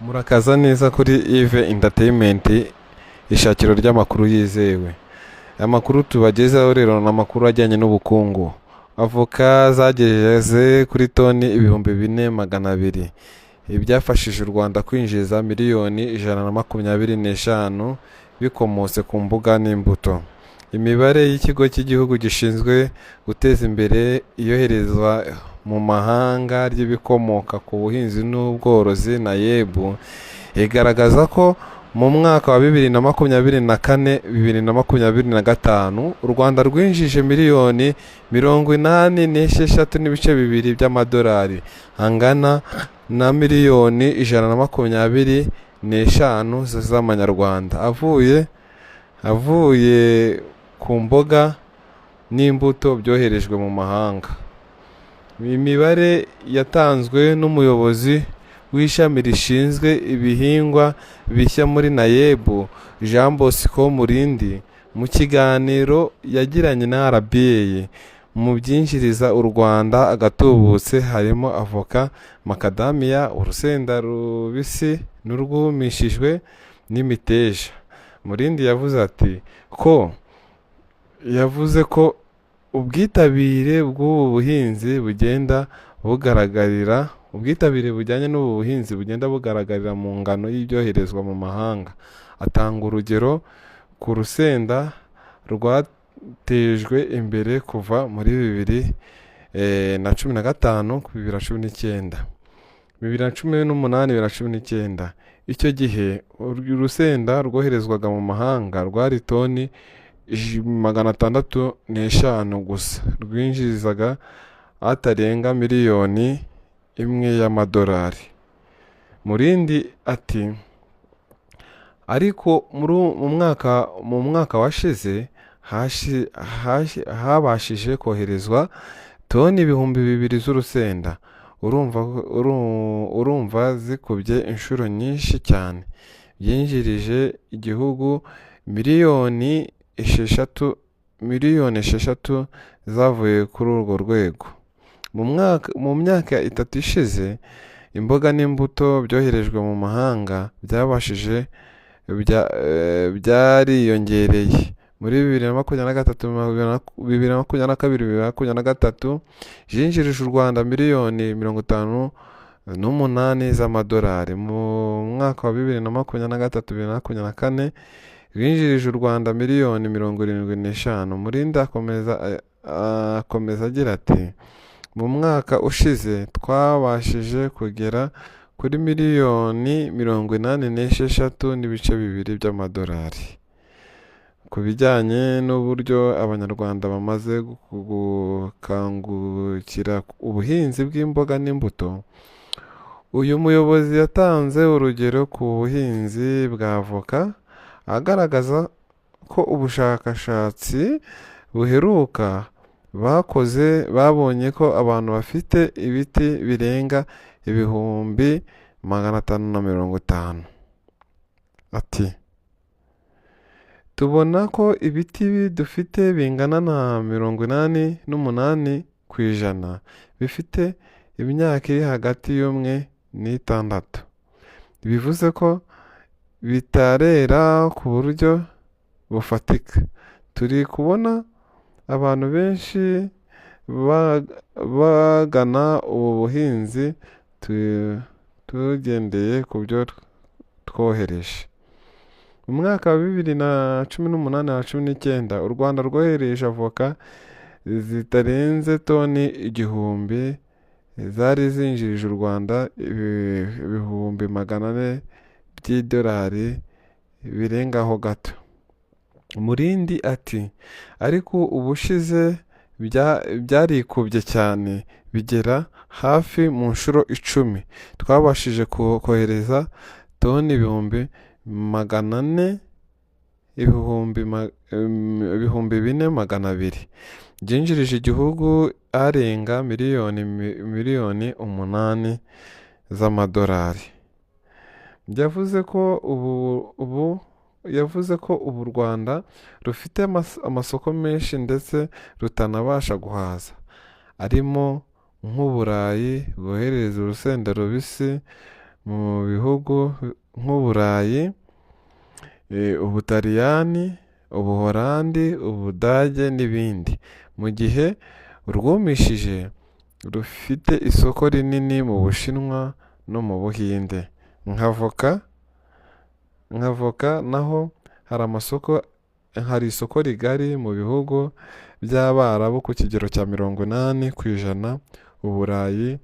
Murakaza neza kuri Yves Entertainment, ishakiro ry'amakuru yizewe. Amakuru tubagezaho rero ni amakuru ajyanye n'ubukungu. Avoka zageze kuri toni 4,200. Ibi byafashije u Rwanda kwinjiza miliyoni 125 bikomotse ku mbuga n'imbuto. Imibare y'ikigo cy'igihugu gishinzwe guteza imbere iyoherezwa mu mahanga ry'ibikomoka ku buhinzi n'ubworozi NAEB igaragaza ko mu mwaka wa 2024-2025 u Rwanda rwinjije miliyoni 86.2 by'amadolari angana na miliyoni 125 z'amanyarwanda avuye ku mboga n'imbuto byoherejwe mu mahanga. Imibare yatanzwe n'umuyobozi w'ishami rishinzwe ibihingwa bishya muri NAEB Jean Bosco Murindi mu kiganiro yagiranye na RBA. Mu byinjiriza u Rwanda agatubutse harimo avoka, macadamia, urusenda rubisi n'urwumishijwe n'imiteja. Murindi yavuze ko ubwitabire bujyanye n'ubu buhinzi bugenda bugaragarira mu ngano y'ibyoherezwa mu mahanga. Atanga urugero ku rusenda rwatejwe imbere kuva muri 2015 ku 2018-2019. Icyo gihe urusenda rwoherezwaga mu mahanga rwari toni 605 gusa, rwinjirizaga atarenga miliyoni 1 y'amadolari. Murindi ati ariko mu mwaka washize habashije koherezwa toni 2,000 z'urusenda. Urumva zikubye inshuro nyinshi cyane. Byinjirije igihugu miliyoni 6 zavuye kuri urwo rwego. Mu myaka 3 ishize, imboga n'imbuto byoherejwe mu mahanga byariyongereye. Muri 2022-2023 zinjirije u Rwanda miliyoni 58 z'amadolari. Mu mwaka wa 2023-2024 binjirije u Rwanda miliyoni 75. Murindi akomeza agira ati mu mwaka ushize twabashije kugera kuri miliyoni 86.2 by'amadolari. Ku bijyanye n'uburyo abanyarwanda bamaze gukangukira ubuhinzi bw'imboga n'imbuto, uyu muyobozi yatanze urugero ku buhinzi bwa avoka, agaragaza ko ubushakashatsi buheruka bakoze babonye ko abantu bafite ibiti birenga 550. Ati tubona ko ibiti dufite bingana na 88% bifite imyaka iri hagati y'1 n'6. Bivuze ko bitarera ku buryo bufatika. Turi kubona abantu benshi bagana ubu buhinzi tugendeye ku byo twohereje. Mu mwaka wa 2018-2019 u Rwanda rwohereje avoka zitarenze toni 1,000 zari zinjirije u Rwanda 400 by'idolari birengaho gato. Murindi ati ariko ubushize byarikubye cyane bigera hafi mu nshuro 10. Twabashije kohereza toni 4,200 byinjirije igihugu arenga miliyoni 8 z'amadolari. Yavuze ko ubu u Rwanda rufite amasoko menshi ndetse rutanabasha guhaza, arimo nk'Uburayi bwohereza urusenda rubisi mu bihugu nk'Uburayi, Ubutaliyani, Ubuholandi, Ubudage n'ibindi, mu gihe urwumishije rufite isoko rinini mu Bushinwa no mu Buhinde. Nk'avoka naho hari isoko rigari mu bihugu by'Abarabu ku kigero cya 80%, Uburayi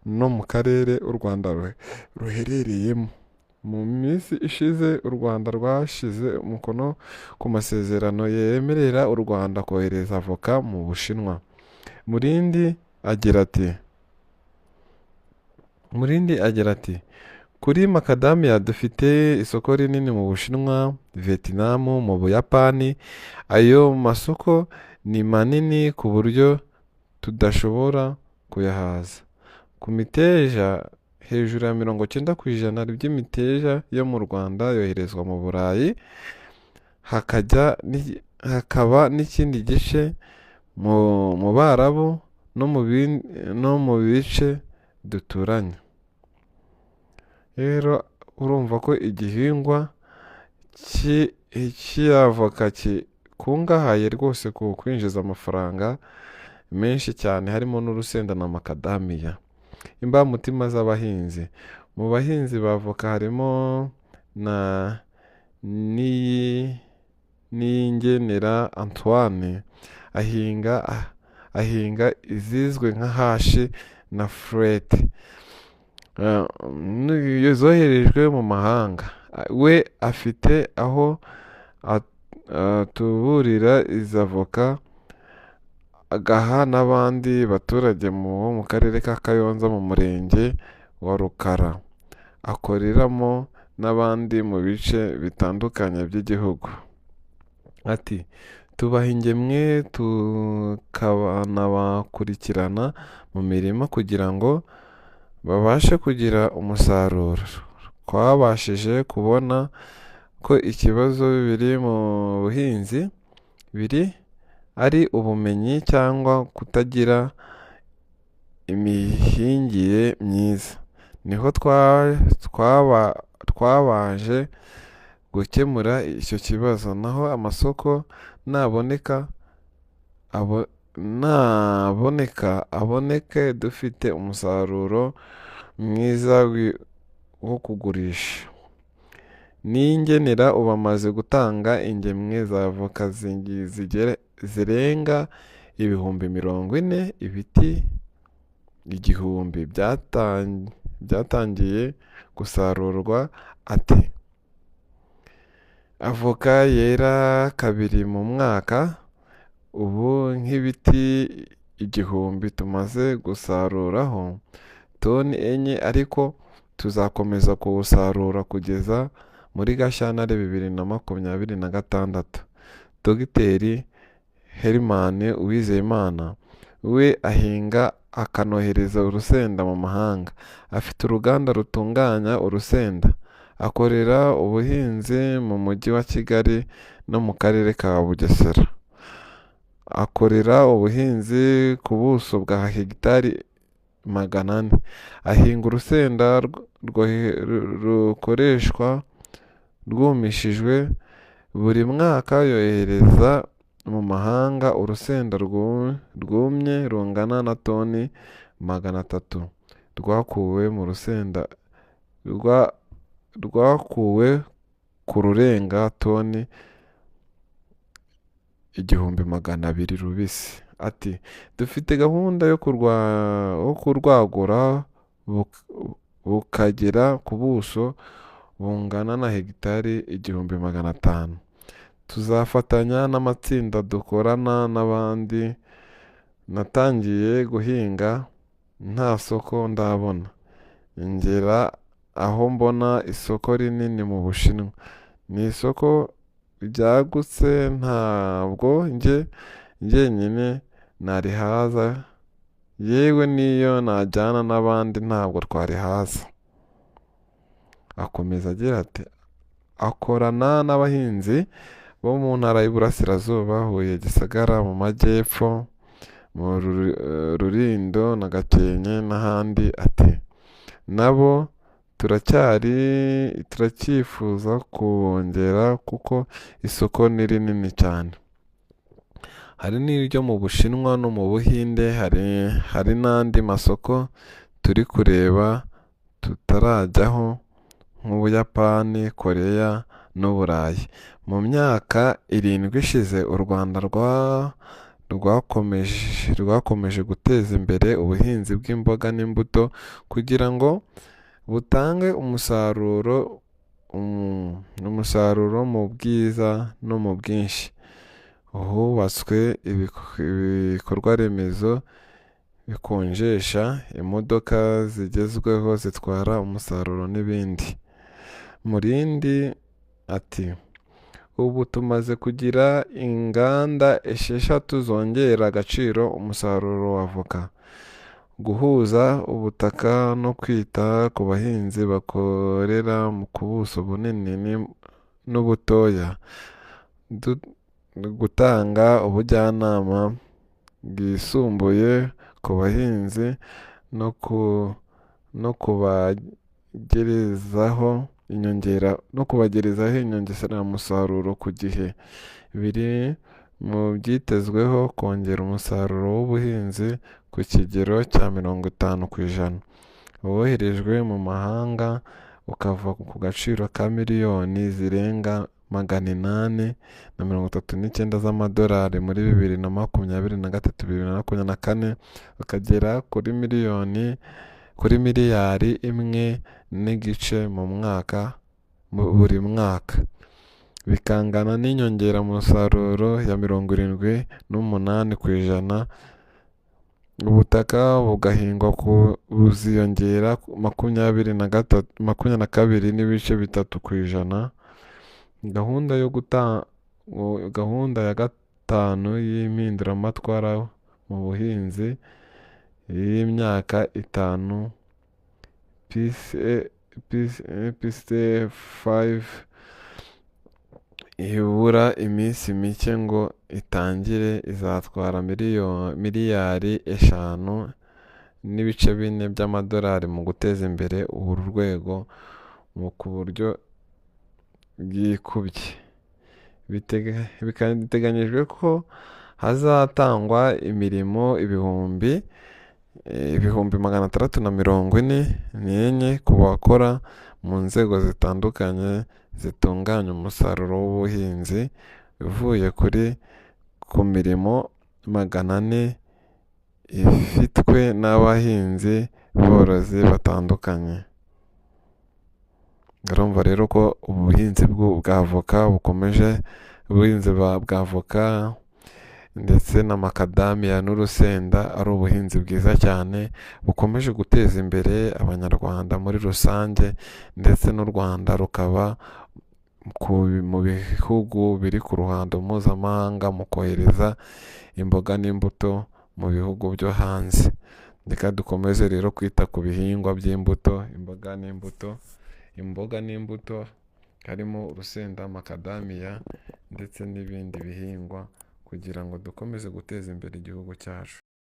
no mu karere u Rwanda ruherereyemo. Mu minsi ishize u Rwanda rwashyize umukono ku masezerano yemerera u Rwanda kohereza avoka mu Bushinwa. Murindi agira ati kuri macadamia dufite isoko rinini mu Bushinwa, Vietnam, mu Buyapani. Ayo masoko ni manini ku buryo tudashobora kuyahaza. Ku miteja, hejuru ya 90% by'imiteja yo mu Rwanda yoherezwa mu Burayi, hakaba n'ikindi gice mu Barabu no mu bice duturanye. Rero urumva ko igihingwa cy'avoka gikungahaye rwose ku kwinjiza amafaranga menshi cyane, harimo n'urusenda na macadamia. Imbamutima z'abahinzi: mu bahinzi b'avoka harimo Niyingenera Antoine, ahinga izizwe nka hashi na furete zoherejwe mu mahanga. We afite aho atuburira izi avoka, agaha n'abandi baturage bo mu karere ka Kayonza mu murenge wa Rukara. Akoreramo n'abandi mu bice bitandukanye by'igihugu. Ati tubaha ingemwe tukanabakurikirana mu mirima kugira ngo babashe kugira umusaruro. Twabashije kubona ko ikibazo biri mu buhinzi ari ubumenyi cyangwa kutagira imihingire myiza. Niho twabaje gukemura icyo kibazo, naho amasoko aboneke dufite umusaruro mwiza wo kugurisha. Niyingenera ubu amaze gutanga ingemwe za avoka zirenga 40,000. Ibiti 1000 byatangiye gusarurwa. Ati avoka yera 2 mu mwaka, ubu nk'ibiti 1000 tumaze gusaruraho toni 4, ariko tuzakomeza kuwusarura kugeza muri Gashyantare 2026. Dogiteri Herman Uwizeyimana we ahinga akanohereza urusenda mu mahanga. Afite uruganda rutunganya urusenda. Akorera ubuhinzi mu mujyi wa Kigali no mu karere ka Bugesera. Akorera ubuhinzi ku buso bwa hegitari 400. Ahinga urusenda rukoreshwa rwumishijwe. Buri mwaka yohereza mu mahanga urusenda rwumye rungana na toni 300 rwakuwe mu rusenda rwakuwe ku rurenga toni 1200 rubisi. Ati dufite gahunda yo kurwagura bukagera ku buso bungana na hegitari 1500. Tuzafatanya n'amatsinda dukorana n'abandi. Natangiye guhinga nta soko ndabona, ngera aho mbona isoko rinini mu Bushinwa. Ni isoko ryagutse, ntabwo njyenyine narihaza, yewe niyo najyana n'abandi ntabwo twarihaza. Akomeza agira ati akorana n'abahinzi bo mu ntara y'Iburasirazuba, Huye, Gisagara mu Majyepfo, mu Rulindo na Gakenke n'ahandi. Ati nabo turacyifuza kongera kuko isoko ni rinini cyane. Hari n'iryo mu Bushinwa no mu Buhinde, hari n'andi masoko turi kureba tutarajyaho nk'Ubuyapani, Koreya n'Uburayi. Mu myaka 7 ishize u Rwanda rwakomeje guteza imbere ubuhinzi bw'imboga n'imbuto kugira ngo butange umusaruro mu bwiza no mu bwinshi. Hubatswe ibikorwa remezo bikonjesha, imodoka zigezweho zitwara umusaruro n'ibindi. Murindi ati ubu tumaze kugira inganda 6 zongera agaciro umusaruro wa avoka. Guhuza ubutaka no kwita ku bahinzi bakorera ku buso bunini n'ubutoya. Gutanga ubujyanama bwisumbuye ku bahinzi no kubagerezaho inyongeramusaruro ku gihe. Biri mu byitezweho kongera umusaruro w'ubuhinzi ku kigero cya 50%. Woherejwe mu mahanga ukava ku gaciro ka miliyoni zirenga 839 z'amadolari muri 2023-2024 ukagera kuri miliyari 1.5 buri mwaka, bikangana n'inyongeramusaruro ya 78%. Ubutaka bugahingwa buziyongera 22.3%. Gahunda ya 5 y'impinduramatwara mu buhinzi y'imyaka 5 PSE5 ibura iminsi mike ngo itangire, izatwara miliyari 5.4 by'amadolari mu guteza imbere uru rwego ku buryo bwikubye. Biteganyijwe ko hazatangwa imirimo ibihumbi 644 ku bakora mu nzego zitandukanye zitunganya umusaruro w'ubuhinzi, uvuye ku mirimo 400 ifitwe n'abahinzi borozi batandukanye. Urumva rero ko ubuhinzi bw'avoka ubuhinzi bw'avoka ndetse na makadamiya n'urusenda ari ubuhinzi bwiza cyane bukomeje guteza imbere abanyarwanda muri rusange, ndetse n'u Rwanda rukaba mu bihugu biri ku ruhando mpuzamahanga mu kohereza imboga n'imbuto mu bihugu byo hanze. Reka dukomeze rero kwita ku bihingwa by'imbuto, imboga n'imbuto harimo urusenda, makadamiya ndetse n'ibindi bihingwa kugira ngo dukomeze guteza imbere igihugu cyacu.